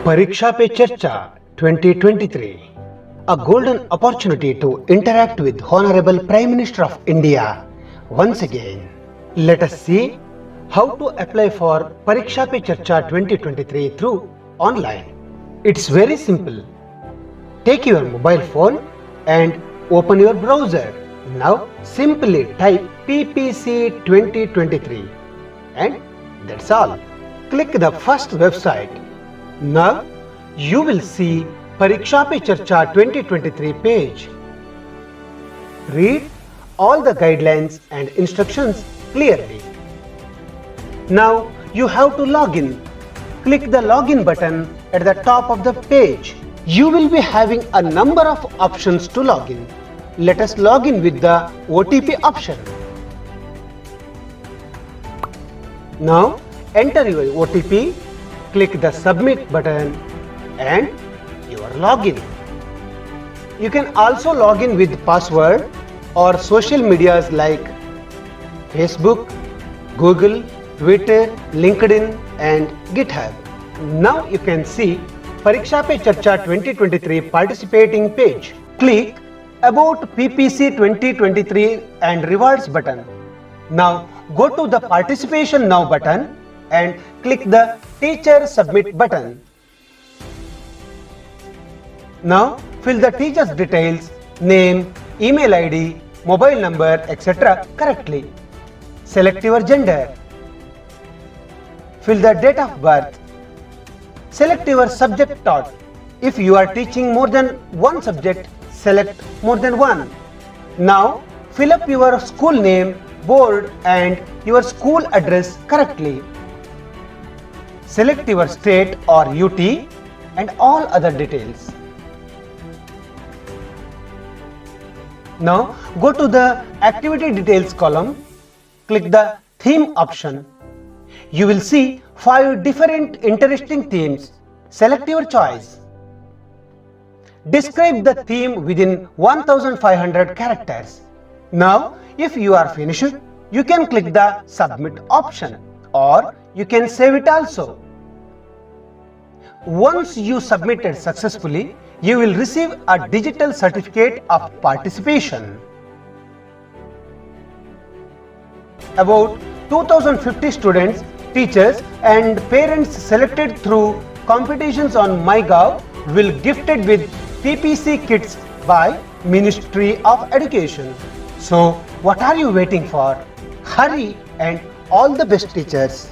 Pariksha Pe Charcha 2023, a golden opportunity to interact with Honorable Prime Minister of India once again. Let us see how to apply for Pariksha Pe Charcha 2023 through online. It's very simple. Take your mobile phone and open your browser. Now simply type PPC 2023 and that's all. Click the first website. Now you will see Pariksha Pe Charcha 2023 page. Read all the guidelines and instructions clearly. Now you have to log in. Click the login button at the top of the page. You will be having a number of options to log in. Let us log in with the OTP option. Now enter your OTP, click the submit button and you are logged in. You can also log in with password or social medias like Facebook, Google, Twitter, LinkedIn and GitHub. Now you can see Pariksha Pe Charcha 2023 participating page. Click About PPC 2023 and Rewards button. Now go to the Participation Now button and click the Teacher Submit button. Now fill the teacher's details, name, email ID, mobile number, etc. correctly. Select your gender. Fill the date of birth. Select your subject taught. If you are teaching more than one subject, select more than one. Now fill up your school name, board and your school address correctly. Select your state or UT and all other details. Now go to the activity details column, click the theme option. You will see 5 different interesting themes. Select your choice. Describe the theme within 1500 characters. Now if you are finished, you can click the submit option or you can save it also. Once you submitted successfully, you will receive a digital certificate of participation. About 2050 students, teachers and parents selected through competitions on MyGov will gifted with PPC kits by Ministry of Education. So what are you waiting for? Hurry and all the best teachers.